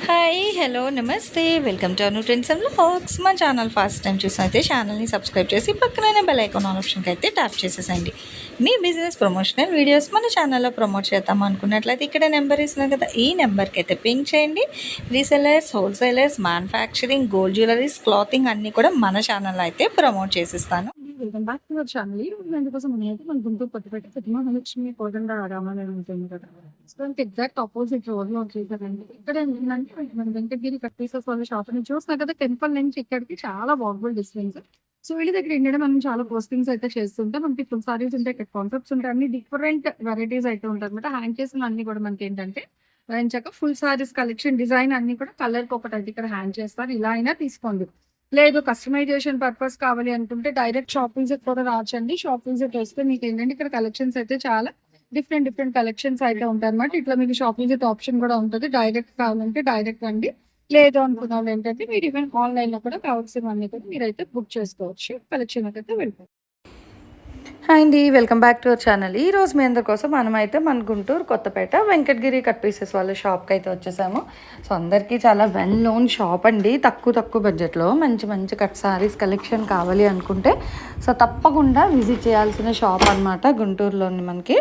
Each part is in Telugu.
హాయ్ హలో నమస్తే welcome to Anu trends and vlogs. మా ఛానల్ ఫస్ట్ టైం చూసినైతే ఛానల్ని సబ్స్క్రైబ్ చేసి పక్కన బెల్ ఐకాన్ ఆప్షన్కి అయితే ట్యాప్ చేసేసండి. మీ బిజినెస్ ప్రమోషనల్ వీడియోస్ మన ఛానల్లో ప్రమోట్ చేద్దాం అనుకున్నట్లయితే ఇక్కడ నెంబర్ ఇస్తున్నాం కదా, ఈ నెంబర్కి అయితే పింక్ చేయండి. Resellers, wholesalers, manufacturing, gold jewelleries, clothing అన్నీ కూడా మన ఛానల్లో అయితే ప్రమోట్ చేసిస్తాను. Welcome back to our channel. అందుకోసం నేనైతే మన గుంటూరు కొత్తపేట పెద్దమహాలక్ష్మి కోదండ రామాలయం ఉంటుంది కదా, సో దానికి ఎగ్జాక్ట్ ఆపోజిట్ రోడ్ లో వచ్చేసరండి. ఇక్కడ ఏంటంటే మన వెంకటగిరి కట్ పీసెస్ వాళ్ళ షాప్ నుంచి చూసినా కదా, టెంపుల్ నుంచి ఇక్కడికి చాలా వాకబుల్ డిస్టెన్స్. సో వీళ్ళ దగ్గర ఏంటంటే మనం చాలా పోస్టింగ్స్ అయితే చేస్తుంటాం. మనకి ఫుల్ సారీస్ ఉంటాయి, ఇక్కడ కాన్సెప్ట్స్ ఉంటాయి, అన్ని డిఫరెంట్ వెరైటీస్ అయితే ఉంటాయి అనమాట. హ్యాంగ్ చేసిన అన్ని కూడా మనకి ఏంటంటే చక్క ఫుల్ సారీస్ కలెక్షన్ డిజైన్ అన్ని కూడా కలర్ కి ఒకటి అయితే ఇక్కడ హ్యాంగ్ చేస్తారు. ఇలా అయినా తీసుకోండి, లేదు కస్టమైజేషన్ పర్పస్ కావాలి అనుకుంటే డైరెక్ట్ షాప్ విజిట్ కూడా రావచ్చండి. షాప్ విజిట్ వస్తే మీకు ఏంటంటే ఇక్కడ కలెక్షన్స్ అయితే చాలా డిఫరెంట్ కలెక్షన్స్ అయితే ఉంటాయి అనమాట. ఇట్లా మీకు షాప్ విజిట్ ఆప్షన్ కూడా ఉంటుంది. డైరెక్ట్ కావాలంటే డైరెక్ట్ అండి, లేదు అనుకున్న వాళ్ళు ఏంటంటే మీరు ఈవెన్ ఆన్లైన్ లో కూడా కావాల్సినవన్నీ కూడా మీరైతే బుక్ చేసుకోవచ్చు. కలెక్షన్ అయితే వెళ్ళిపోతుంది. హాయ్ అండి, welcome back to our channel. ఈ రోజు మీ అందరి కోసం మనమైతే మన గుంటూరు కొత్తపేట వెంకటగిరి కట్ పీసెస్ వాళ్ళ షాప్కి అయితే వచ్చేసాము. సో అందరికీ చాలా వెల్ నోన్ షాప్ అండి. తక్కువ బడ్జెట్లో మంచి కట్ సారీస్ కలెక్షన్ కావాలి అనుకుంటే సో తప్పకుండా విజిట్ చేయాల్సిన షాప్ అనమాట గుంటూరులోని మనకి.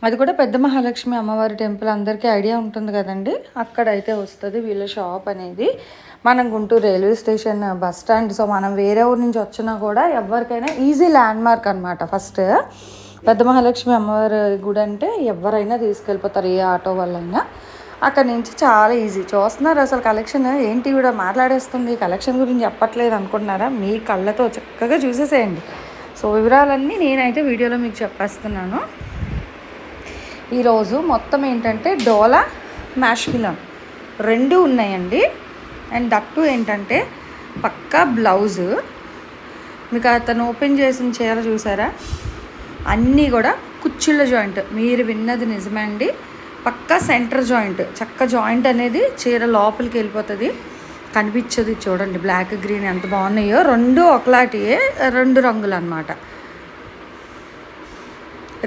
అది కూడా పెద్ద మహాలక్ష్మి అమ్మవారి టెంపుల్ అందరికీ ఐడియా ఉంటుంది కదండి, అక్కడైతే వస్తుంది వీళ్ళ షాప్ అనేది. మనం Guntur railway station bus stand, so మనం వేరే ఊరి నుంచి వచ్చినా కూడా ఎవరికైనా ఈజీ ల్యాండ్ మార్క్ అనమాట. ఫస్ట్ పెద్ద మహాలక్ష్మి అమ్మవారి గుడి అంటే ఎవరైనా తీసుకెళ్ళిపోతారు, ఏ ఆటో వాళ్ళైనా. అక్కడ నుంచి చాలా ఈజీ. చూస్తున్నారు అసలు కలెక్షన్ ఏంటి కూడా మాట్లాడేస్తుంది, కలెక్షన్ గురించి చెప్పట్లేదు అనుకుంటున్నారా? మీ కళ్ళతో చక్కగా చూసేసేయండి. సో వివరాలన్నీ నేనైతే వీడియోలో మీకు చెప్పేస్తున్నాను. ఈరోజు మొత్తం ఏంటంటే డోలా, మ్యాష్ మిలన్ రెండు ఉన్నాయండి. అండ్ దట్టు ఏంటంటే పక్కా బ్లౌజు. మీకు అతను ఓపెన్ చేసిన చీర చూసారా, అన్నీ కూడా కుచ్చిళ్ళ జాయింట్. మీరు విన్నది నిజమే అండి, పక్కా సెంటర్ జాయింట్. చక్క జాయింట్ అనేది చీర లోపలికి వెళ్ళిపోతుంది, కనిపించదు. చూడండి బ్లాక్ గ్రీన్ ఎంత బాగున్నాయో, రెండు ఒకలాంటియే, రెండు రంగులు అన్నమాట.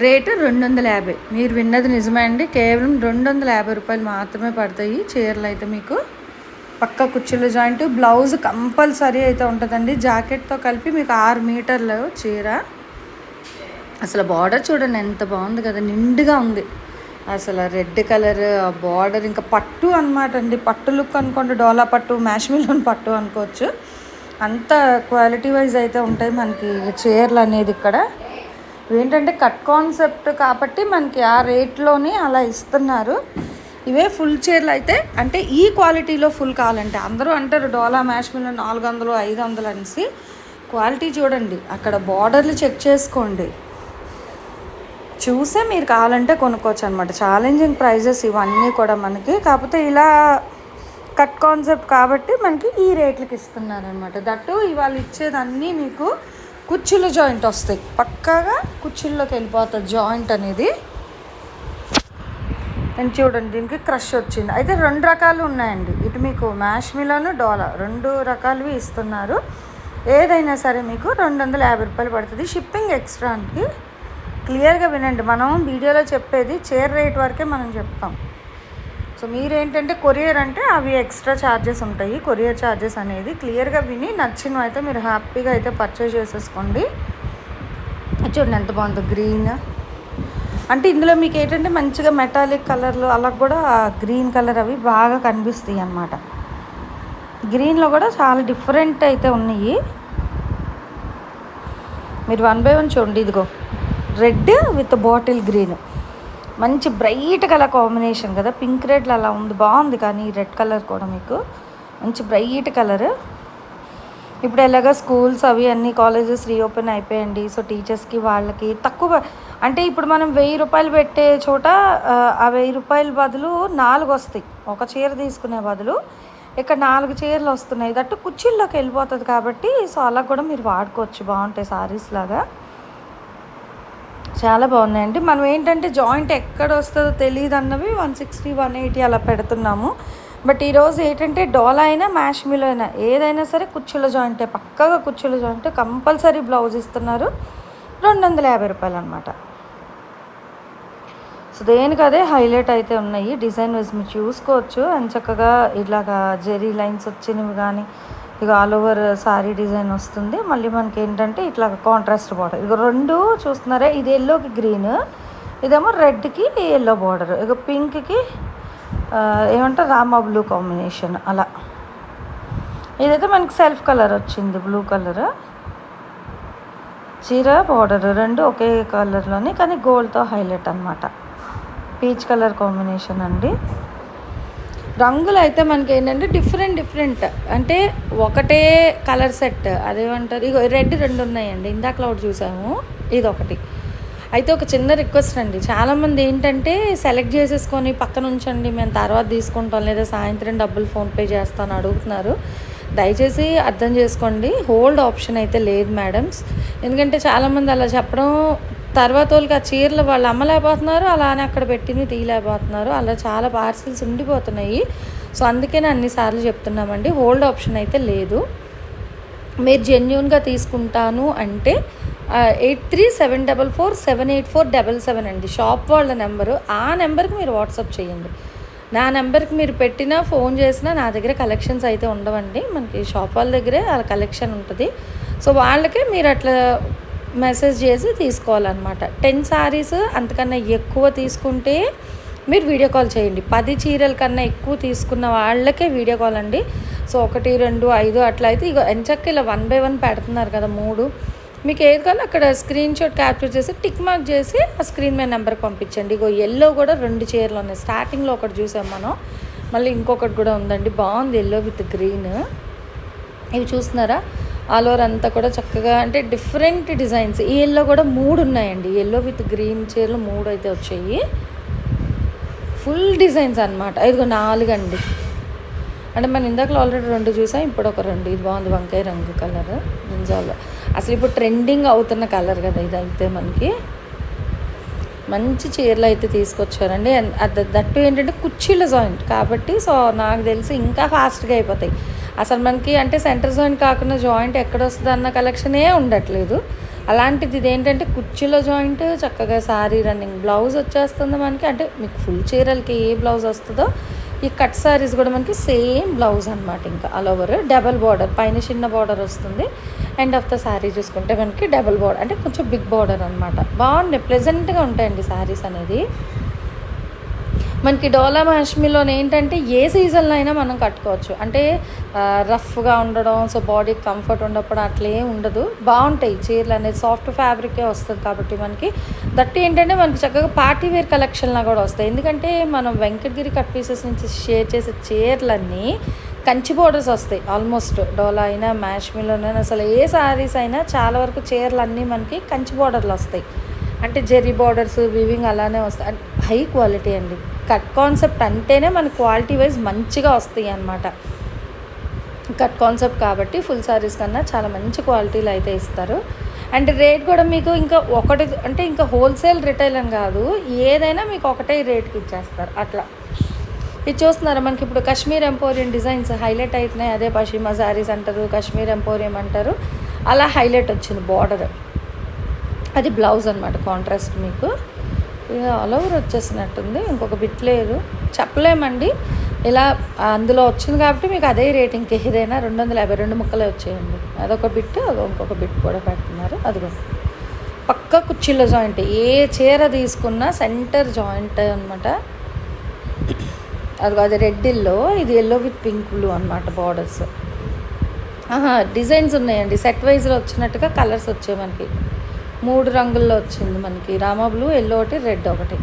రేటు 250. మీరు విన్నది నిజమే అండి, కేవలం 250 రూపాయలు మాత్రమే పడతాయి చీరలు అయితే. మీకు పక్క కుచ్చుల జాయింట్, బ్లౌజ్ కంపల్సరీ అయితే ఉంటుందండి. జాకెట్తో కలిపి మీకు 6 మీటర్లు చీర. అసలు బార్డర్ చూడండి ఎంత బాగుంది కదా, నిండుగా ఉంది. అసలు రెడ్ కలర్ బార్డర్, ఇంకా పట్టు అనమాట అండి. పట్టు లుక్ అనుకోండి, డోలా పట్టు, మ్యాష్ మిలన్ పట్టు అనుకోవచ్చు. అంత క్వాలిటీ వైజ్ అయితే ఉంటాయి మనకి చీరలు అనేది. ఇక్కడ ఏంటంటే కట్ కాన్సెప్ట్ కాబట్టి మనకి ఆ రేట్లోనే అలా ఇస్తున్నారు. ఇవే ఫుల్ చీరలు అయితే, అంటే ఈ క్వాలిటీలో ఫుల్ కావాలంటే అందరూ అంటారు డోలా మ్యాష్ మిలన్ 400, 500 అనేసి. క్వాలిటీ చూడండి, అక్కడ బార్డర్లు చెక్ చేసుకోండి, చూసే మీరు కావాలంటే కొనుక్కోవచ్చు అనమాట. ఛాలెంజింగ్ ప్రైజెస్ ఇవన్నీ కూడా మనకి. కాకపోతే ఇలా కట్ కాన్సెప్ట్ కాబట్టి మనకి ఈ రేట్లకి ఇస్తున్నారనమాట. దట్టు ఇవాళ ఇచ్చేదన్నీ మీకు కుచ్చుల జాయింట్ వస్తాయి, పక్కాగా కుచ్చుల్లోకి వెళ్ళిపోతుంది జాయింట్ అనేది. అండ్ చూడండి దీనికి క్రష్ వచ్చింది. అయితే 2 రకాలు ఉన్నాయండి, ఇటు మీకు మ్యాష్ మిలన్, డోలా 2 రకాలువి ఇస్తున్నారు. ఏదైనా సరే మీకు 250 రూపాయలు పడుతుంది. షిప్పింగ్ ఎక్స్ట్రా అండి. క్లియర్గా వినండి, మనం వీడియోలో చెప్పేది చీర రేట్ వరకే మనం చెప్తాం. సో మీరేంటంటే కొరియర్ అంటే అవి ఎక్స్ట్రా ఛార్జెస్ ఉంటాయి. కొరియర్ ఛార్జెస్ అనేది క్లియర్గా విని నచ్చినవి అయితే మీరు హ్యాపీగా అయితే పర్చేస్ చేసేసుకోండి. చూడండి ఎంత బాగుందో గ్రీన్. అంటే ఇందులో మీకు ఏంటంటే మంచిగా మెటాలిక్ కలర్లు అలా కూడా గ్రీన్ కలర్ అవి బాగా కనిపిస్తాయి అన్నమాట. గ్రీన్లో కూడా చాలా డిఫరెంట్ అయితే ఉన్నాయి. మీరు 1 బై 1 చూడండి. ఇదిగో రెడ్ విత్ బాటిల్ గ్రీన్, మంచి బ్రైట్ కలర్ కాంబినేషన్ కదా. పింక్ రెడ్లు అలా ఉంది, బాగుంది. కానీ రెడ్ కలర్ కూడా మీకు మంచి బ్రైట్ కలర్. ఇప్పుడు ఎలాగో స్కూల్స్ అవి అన్నీ కాలేజెస్ రీఓపెన్ అయిపోయండి. సో టీచర్స్కి వాళ్ళకి తక్కువ, అంటే ఇప్పుడు మనం 1000 రూపాయలు పెట్టే చోట ఆ 1000 రూపాయల బదులు 4 వస్తాయి. ఒక చీర తీసుకునే బదులు ఇక్కడ 4 చీరలు వస్తున్నాయి. దట్టు కుర్చీల్లోకి వెళ్ళిపోతుంది కాబట్టి సో అలా కూడా మీరు వాడుకోవచ్చు. బాగుంటాయి సారీస్ లాగా, చాలా బాగున్నాయండి. మనం ఏంటంటే జాయింట్ ఎక్కడ వస్తుందో తెలియదు అన్నవి 160, 180 అలా పెడుతున్నాము. బట్ ఈరోజు ఏంటంటే డోలా అయినా మ్యాష్ మిల్ అయినా ఏదైనా సరే కుచ్చుల జాయింటే, పక్కగా కుచ్చుల జాయింట్ కంపల్సరీ బ్లౌజ్ ఇస్తున్నారు. 250 రూపాయలు అనమాట. సో దేనికి అదే హైలైట్ అయితే ఉన్నాయి. డిజైన్ వైజ్ మీరు చూసుకోవచ్చు. అండ్ చక్కగా ఇలాగా జెరీ లైన్స్ వచ్చినవి కానీ ఇక ఆల్ ఓవర్ సారీ డిజైన్ వస్తుంది. మళ్ళీ మనకి ఏంటంటే ఇట్లా కాంట్రాస్ట్ బార్డర్. ఇక రెండు చూస్తున్నారా, ఇది ఎల్లోకి గ్రీన్, ఇదేమో రెడ్కి ఎల్లో బార్డర్, ఇక పింక్కి ఏమంటారు రామా బ్లూ కాంబినేషన్ అలా. ఇదైతే మనకి సెల్ఫ్ కలర్ వచ్చింది, బ్లూ కలర్ చీర బార్డర్ రెండు ఒకే కలర్లోని కానీ గోల్డ్తో హైలైట్ అనమాట. పీచ్ కలర్ కాంబినేషన్ అండి. రంగులు అయితే మనకి ఏంటంటే డిఫరెంట్ అంటే ఒకటే కలర్ సెట్, అదేమంటారు ఇగో రెడ్ రెండు ఉన్నాయండి. ఇందాక ఒకటి చూసాము, ఇది ఒకటి. అయితే ఒక చిన్న రిక్వెస్ట్ అండి, చాలామంది ఏంటంటే సెలెక్ట్ చేసేసుకొని పక్కన ఉంచండి మేము తర్వాత తీసుకుంటాం లేదా సాయంత్రం డబ్బులు ఫోన్పే చేస్తాను అడుగుతున్నారు. దయచేసి అర్థం చేసుకోండి, హోల్డ్ ఆప్షన్ అయితే లేదు మేడమ్స్. ఎందుకంటే చాలామంది అలా చెప్పడం తర్వాత వాళ్ళకి ఆ చీరలు వాళ్ళు అమ్మలేకపోతున్నారు, అలానే అక్కడ పెట్టింది తీయలేకపోతున్నారు, అలా చాలా పార్సిల్స్ ఉండిపోతున్నాయి. సో అందుకే నేను అన్నిసార్లు చెప్తున్నామండి, హోల్డ్ ఆప్షన్ అయితే లేదు. మీరు జెన్యూన్గా తీసుకుంటాను అంటే 8374478477 అండి షాప్ వాళ్ళ నెంబరు. ఆ నెంబర్కి మీరు వాట్సాప్ చేయండి. నా నెంబర్కి మీరు పెట్టినా ఫోన్ చేసినా నా దగ్గర కలెక్షన్స్ అయితే ఉండవండి. మనకి షాప్ వాళ్ళ దగ్గరే ఆ కలెక్షన్ ఉంటుంది. సో వాళ్ళకే మీరు అట్లా మెసేజ్ చేసి తీసుకోవాలన్నమాట. 10 సారీస్ అంతకన్నా ఎక్కువ తీసుకుంటే మీరు వీడియో కాల్ చేయండి. 10 చీరల కన్నా ఎక్కువ తీసుకున్న వాళ్ళకే వీడియో కాల్ అండి. సో 1, 2, 5 అట్లా అయితే ఇక ఎంచక్క ఇలా 1 by 1 పెడుతున్నారు కదా 3. మీకు ఏది కావాలో అక్కడ స్క్రీన్ షాట్ క్యాప్చర్ చేసి టిక్ మార్క్ చేసి ఆ స్క్రీన్ మీద నెంబర్కి పంపించండి. ఇగో ఎల్లో కూడా 2 చీరలు ఉన్నాయి. స్టార్టింగ్లో ఒకటి చూసాం మనం, మళ్ళీ ఇంకొకటి కూడా ఉందండి, బాగుంది ఎల్లో విత్ గ్రీన్. ఇవి చూస్తున్నారా, ఆల్ ఓవర్ అంతా కూడా చక్కగా అంటే డిఫరెంట్ డిజైన్స్. ఈ ఎల్లో కూడా 3 ఉన్నాయండి. ఎల్లో విత్ గ్రీన్ చీరలు 3 అయితే వచ్చాయి. ఫుల్ డిజైన్స్ అనమాట. ఇదిగో 4 అండి. అంటే మనం ఇందాకలో ఆల్రెడీ 2 చూసాం, ఇప్పుడు ఒక 2. ఇది బాగుంది, వంకాయ రంగు కలర్ నింజాలో. అసలు ఇప్పుడు ట్రెండింగ్ అవుతున్న కలర్ కదా ఇది. అయితే మనకి మంచి చీరలు అయితే తీసుకొచ్చారండి. దట్టు ఏంటంటే కుర్చీల జాయింట్ కాబట్టి సో నాకు తెలిసి ఇంకా ఫాస్ట్గా అయిపోతాయి. అసలు మనకి అంటే సెంటర్ జాయింట్ కాకుండా జాయింట్ ఎక్కడ వస్తుంది అన్న కలెక్షనే ఉండట్లేదు. అలాంటిది ఇదేంటంటే కుర్చీల జాయింట్, చక్కగా శారీ రన్నింగ్ బ్లౌజ్ వచ్చేస్తుంది మనకి. అంటే మీకు ఫుల్ చీరలకి ఏ బ్లౌజ్ వస్తుందో ఈ కట్ శారీస్ కూడా మనకి సేమ్ బ్లౌజ్ అనమాట. ఇంకా ఆల్ ఓవర్ డబల్ బార్డర్, పైన చిన్న బార్డర్ వస్తుంది. ఎండ్ ఆఫ్ ద శారీ చూసుకుంటే మనకి డబల్ బార్డర్ అంటే కొంచెం బిగ్ బార్డర్ అనమాట. బాగుంటాయి, ప్లెజెంట్గా ఉంటాయండి శారీస్ అనేది. మనకి డోలా మహాష్మిలోనే ఏంటంటే ఏ సీజన్లో అయినా మనం కట్టుకోవచ్చు. అంటే రఫ్గా ఉండడం, సో బాడీకి కంఫర్ట్ ఉండప్పుడు అట్లే ఉండదు, బాగుంటాయి చీరలు అనేది. సాఫ్ట్ ఫ్యాబ్రికే వస్తుంది కాబట్టి మనకి దట్టు ఏంటంటే మనకి చక్కగా పార్టీ వేర్ కలెక్షన్లా కూడా వస్తాయి. ఎందుకంటే మనం వెంకటగిరి కట్ పీసెస్ నుంచి షేర్ చేసే చీరలన్నీ కంచి బోర్డర్స్ వస్తాయి. ఆల్మోస్ట్ డోలా అయినా మ్యాష్మిలోనైనా అసలు ఏ శారీస్ అయినా చాలా వరకు చీరలు అన్నీ మనకి కంచి బోర్డర్లు వస్తాయి. అంటే జెరీ బార్డర్స్ వివింగ్ అలానే వస్తాయి. హై క్వాలిటీ అండి. కట్ కాన్సెప్ట్ అంటేనే మన క్వాలిటీ వైజ్ మంచిగా వస్తాయి అన్నమాట. కట్ కాన్సెప్ట్ కాబట్టి ఫుల్ శారీస్ కన్నా చాలా మంచి క్వాలిటీలు అయితే ఇస్తారు. అండ్ రేట్ కూడా మీకు ఇంకా ఒకటి అంటే ఇంకా హోల్సేల్ రిటైల్ అని కాదు, ఏదైనా మీకు ఒకటే రేట్కి ఇచ్చేస్తారు అట్లా. ఇది చూస్తున్నారా, మనకి ఇప్పుడు కాశ్మీర్ ఎంపోరియం డిజైన్స్ హైలైట్ అవుతున్నాయి. అదే పషిమా శారీస్ అంటారు, కాశ్మీర్ ఎంపోరియం అంటారు. అలా హైలైట్ వచ్చింది బార్డర్. అది బ్లౌజ్ అనమాట, కాంట్రాస్ట్ మీకు ఇక ఆల్ ఓవర్ వచ్చేసినట్టుంది. ఇంకొక బిట్ లేదు, చెప్పలేమండి. ఇలా అందులో వచ్చింది కాబట్టి మీకు అదే రేటింగ్కి ఏదైనా 252 ముక్కలే వచ్చేయండి. అదొక బిట్, ఇంకొక బిట్ కూడా పెడుతున్నారు. అదిగో పక్క కుర్చీల జాయింట్, ఏ చీర తీసుకున్నా సెంటర్ జాయింట్ అనమాట. అదిగో అది రెడ్ ఎల్లో, ఇది ఎల్లో విత్ పింక్ బ్లూ అనమాట బార్డర్స్. డిజైన్స్ ఉన్నాయండి, సెట్ వైజ్లో వచ్చినట్టుగా కలర్స్ వచ్చాయి మనకి. 3 రంగుల్లో వచ్చింది మనకి, రామా బ్లూ, ఎల్లో ఒకటి, రెడ్ ఒకటి.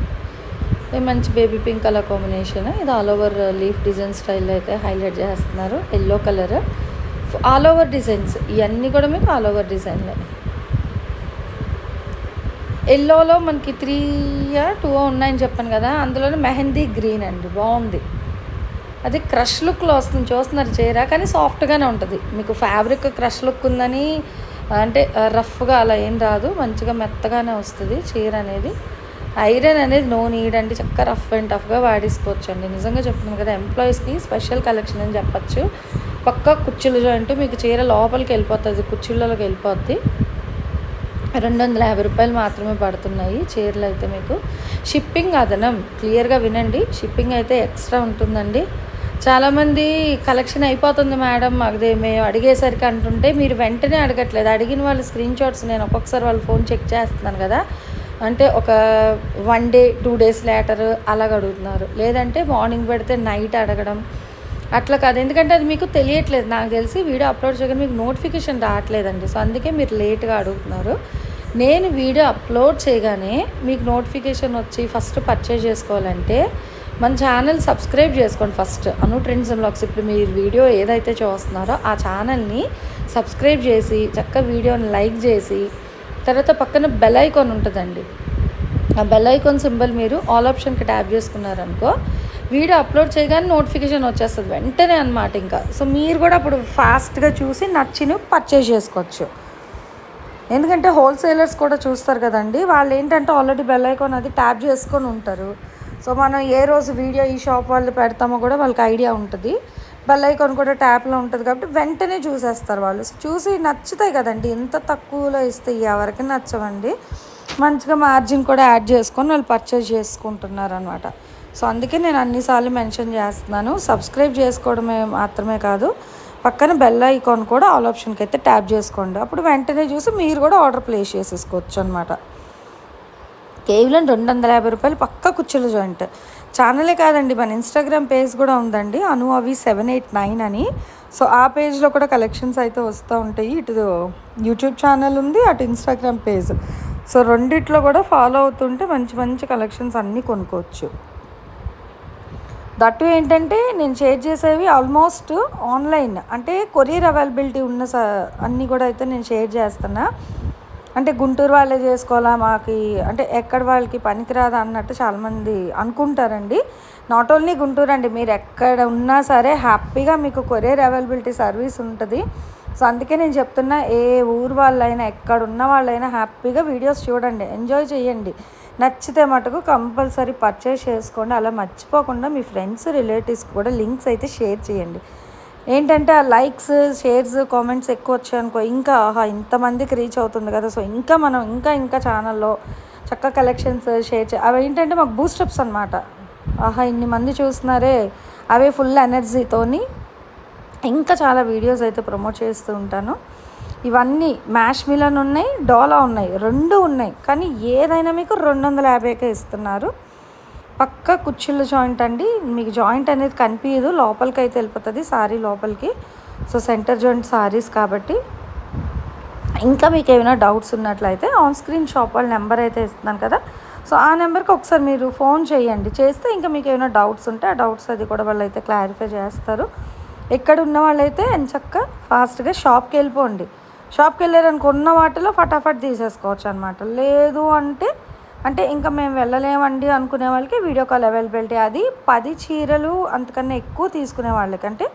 ఇది మంచి బేబీ పింక్ కలర్ కాంబినేషన్. ఇది ఆల్ ఓవర్ లీఫ్ డిజైన్ స్టైల్లో అయితే హైలైట్ చేస్తున్నారు. Yellow colour all over designs, ఇవన్నీ కూడా మీకు ఆల్ ఓవర్ డిజైన్లే. ఎల్లోలో మనకి 3 or 2 ఉన్నాయని చెప్పాను కదా, అందులోనే మెహందీ గ్రీన్ అండి, బాగుంది. అది క్రష్ లుక్లో వస్తుంది, చూస్తున్నారు చీర, కానీ సాఫ్ట్గానే ఉంటుంది. మీకు ఫ్యాబ్రిక్ క్రష్ లుక్ ఉందని అంటే రఫ్గా అలా ఏం రాదు, మంచిగా మెత్తగానే వస్తుంది చీర అనేది. ఐరన్ అనేది నో నీడ్ అండి, చక్కగా రఫ్ అండ్ టఫ్గా వాడేసుకోవచ్చు అండి. నిజంగా చెప్తున్నాను కదా, ఎంప్లాయీస్కి స్పెషల్ కలెక్షన్ అని చెప్పచ్చు. పక్కా కుర్చీల జాయింట్, మీకు చీర లోపలికి వెళ్ళిపోతుంది, కుర్చీలలోకి వెళ్ళిపోద్ది. ₹250 మాత్రమే పడుతున్నాయి చీరలు అయితే. మీకు షిప్పింగ్ అదనం, క్లియర్గా వినండి, షిప్పింగ్ అయితే ఎక్స్ట్రా ఉంటుందండి. చాలామంది కలెక్షన్ అయిపోతుంది మేడం అదే మేము అడిగేసరికి అంటుంటే, మీరు వెంటనే అడగట్లేదు. అడిగిన వాళ్ళ స్క్రీన్ షాట్స్ నేను ఒక్కొక్కసారి వాళ్ళ ఫోన్ చెక్ చేస్తున్నాను కదా, అంటే ఒక 1 డే 2 డేస్ లేటర్ అలాగ అడుగుతున్నారు, లేదంటే మార్నింగ్ పెడితే నైట్ అడగడం. అట్లా కాదు, ఎందుకంటే అది మీకు తెలియట్లేదు. నాకు తెలిసి వీడియో అప్లోడ్ చేయగానే మీకు నోటిఫికేషన్ రావట్లేదండి, సో అందుకే మీరు లేట్గా అడుగుతున్నారు. నేను వీడియో అప్లోడ్ చేయగానే మీకు నోటిఫికేషన్ వచ్చి ఫస్ట్ పర్చేజ్ చేసుకోవాలంటే మన ఛానల్ సబ్స్క్రైబ్ చేసుకోండి first. Anu trends and vlogs. ఇప్పుడు మీరు వీడియో ఏదైతే చూస్తున్నారో ఆ ఛానల్ని సబ్స్క్రైబ్ చేసి చక్కగా వీడియోని లైక్ చేసి, తర్వాత పక్కన బెల్ ఐకాన్ ఉంటుందండి, ఆ బెల్ ఐకాన్ సింబల్ మీరు ఆల్ ఆప్షన్కి ట్యాప్ చేసుకున్నారనుకో వీడియో అప్లోడ్ చేయగానే నోటిఫికేషన్ వచ్చేస్తుంది వెంటనే అనమాట. ఇంకా సో మీరు కూడా అప్పుడు ఫాస్ట్గా చూసి నచ్చినవి పర్చేజ్ చేసుకోవచ్చు. ఎందుకంటే హోల్సేలర్స్ కూడా చూస్తారు కదండి, వాళ్ళు ఏంటంటే ఆల్రెడీ బెల్ ఐకాన్ అది ట్యాప్ చేసుకొని ఉంటారు. సో మనం ఏ రోజు వీడియో ఈ షాప్ వాళ్ళు పెడతామో కూడా వాళ్ళకి ఐడియా ఉంటుంది. బెల్ ఐకాన్ కూడా ట్యాప్లో ఉంటుంది కాబట్టి వెంటనే చూసేస్తారు వాళ్ళు. చూసి నచ్చుతాయి కదండి, ఇంత తక్కువలో ఇస్తే ఎవరికి నచ్చవండి. మంచిగా మార్జిన్ కూడా యాడ్ చేసుకొని వాళ్ళు పర్చేజ్ చేసుకుంటున్నారు అనమాట. సో అందుకే నేను అన్నిసార్లు మెన్షన్ చేస్తున్నాను, సబ్స్క్రైబ్ చేసుకోవడమే మాత్రమే కాదు, పక్కన బెల్ ఐకాన్ కూడా ఆల్ ఆప్షన్కి అయితే ట్యాప్ చేసుకోండి. అప్పుడు వెంటనే చూసి మీరు కూడా ఆర్డర్ ప్లేస్ చేసేసుకోవచ్చు అనమాట. కేవలం ₹250 పక్క కుచ్చుల జాయింట్. ఛానలే కాదండి, మన ఇన్స్టాగ్రామ్ పేజ్ కూడా ఉందండి, అను అవి 789 అని. సో ఆ పేజ్లో కూడా కలెక్షన్స్ అయితే వస్తూ ఉంటాయి. ఇటు యూట్యూబ్ ఛానల్ ఉంది, అటు ఇన్స్టాగ్రామ్ పేజ్. సో రెండిట్లో కూడా ఫాలో అవుతుంటే మంచి మంచి కలెక్షన్స్ అన్నీ కొనుక్కోవచ్చు. దట్టు ఏంటంటే నేను షేర్ చేసేవి ఆల్మోస్ట్ ఆన్లైన్, అంటే కొరియర్ అవైలబిలిటీ ఉన్న అన్నీ కూడా అయితే నేను షేర్ చేస్తున్నా. అంటే గుంటూరు వాళ్ళే చేసుకోవాలా మాకు, అంటే ఎక్కడ వాళ్ళకి పనికిరాదా అన్నట్టు చాలామంది అనుకుంటారండి. నాట్ ఓన్లీ గుంటూరు అండి, మీరు ఎక్కడ ఉన్నా సరే హ్యాపీగా మీకు కొరియర్ అవైలబిలిటీ సర్వీస్ ఉంటుంది. సో అందుకే నేను చెప్తున్నా, ఏ ఊరు వాళ్ళైనా ఎక్కడ ఉన్న వాళ్ళైనా హ్యాపీగా వీడియోస్ చూడండి, ఎంజాయ్ చేయండి. నచ్చితే మటుకు కంపల్సరీ పర్చేస్ చేసుకోండి. అలా మర్చిపోకుండా మీ ఫ్రెండ్స్ రిలేటివ్స్కి కూడా లింక్స్ అయితే షేర్ చేయండి. ఏంటంటే ఆ లైక్స్ షేర్స్ కామెంట్స్ ఎక్కువ వచ్చాయనుకో, ఇంకా ఇంతమందికి రీచ్ అవుతుంది కదా, సో ఇంకా మనం ఇంకా ఛానల్లో చక్కగా కలెక్షన్స్ షేర్ అవి ఏంటంటే మాకు బూస్టప్స్ అనమాట. ఇన్ని మంది చూస్తున్నారే, అవే ఫుల్ ఎనర్జీతోని ఇంకా చాలా వీడియోస్ అయితే ప్రమోట్ చేస్తూ ఉంటాను. ఇవన్నీ మ్యాష్ మిలన్ ఉన్నాయి, డోలా ఉన్నాయి, 2 ఉన్నాయి, కానీ ఏదైనా మీకు 250కే ఇస్తున్నారు. పక్క కుచ్చిళ్ళ జాయింట్ అండి, మీకు జాయింట్ అనేది కనిపించదు, లోపలికి అయితే వెళ్ళిపోతుంది సారీ లోపలికి. సో సెంటర్ జాయింట్ సారీస్ కాబట్టి. ఇంకా మీకు ఏమైనా డౌట్స్ ఉన్నట్లయితే ఆన్ స్క్రీన్ షాప్ వాళ్ళ నెంబర్ అయితే ఇస్తున్నాను కదా, సో ఆ నెంబర్కి ఒకసారి మీరు ఫోన్ చేయండి. చేస్తే ఇంకా మీకు ఏమైనా డౌట్స్ ఉంటే ఆ డౌట్స్ అది కూడా వాళ్ళు అయితే క్లారిఫై చేస్తారు. ఎక్కడ ఉన్న వాళ్ళైతే ఎంచక్క ఫాస్ట్గా షాప్కి వెళ్ళిపోండి. షాప్కి వెళ్ళారనుకో ఉన్న వాటిలో ఫటాఫట్ తీసేసుకోవచ్చు అనమాట. లేదు అంటే ఇంకా మేము వెళ్ళలేమండి అనుకునే వాళ్ళకి వీడియో కాల్ అవైలబిలిటీ. అది 10 చీరలు అంతకన్నా ఎక్కువ తీసుకునే వాళ్ళకి, అంటే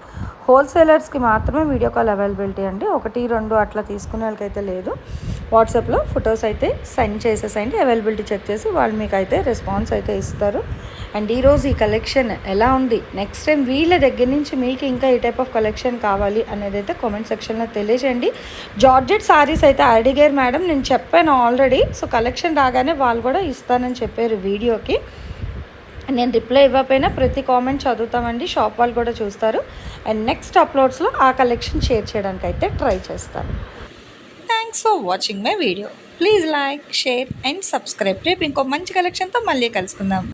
హోల్సేలర్స్కి మాత్రమే వీడియో కాల్ అవైలబిలిటీ అండి. 1, 2 అట్లా తీసుకునే వాళ్ళకైతే లేదు. వాట్సాప్లో ఫొటోస్ అయితే సెండ్ చేసేసండి, అవైలబిలిటీ చెక్ చేసి వాళ్ళు మీకు అయితే రెస్పాన్స్ అయితే ఇస్తారు. అండ్ ఈరోజు ఈ కలెక్షన్ ఎలా ఉంది, నెక్స్ట్ టైం వీళ్ళ దగ్గర నుంచి మీకు ఇంకా ఈ టైప్ ఆఫ్ కలెక్షన్ కావాలి అనేది అయితే కామెంట్ సెక్షన్లో తెలియజేయండి. జార్జెట్ సారీస్ అయితే అడిగారు మేడం, నేను చెప్పాను ఆల్రెడీ. సో కలెక్షన్ రాగానే వాళ్ళు కూడా ఇస్తానని చెప్పారు వీడియోకి. నేను రిప్లై ఇవ్వకపోయినా ప్రతి కామెంట్ చదువుతామండి, షాప్ వాళ్ళు కూడా చూస్తారు. అండ్ నెక్స్ట్ అప్లోడ్స్లో ఆ కలెక్షన్ షేర్ చేయడానికి అయితే ట్రై చేస్తాను. Thanks for watching my video. Please like, share and subscribe. రేపు ఇంకో మంచి కలెక్షన్తో మళ్ళీ కలుసుకుందాం.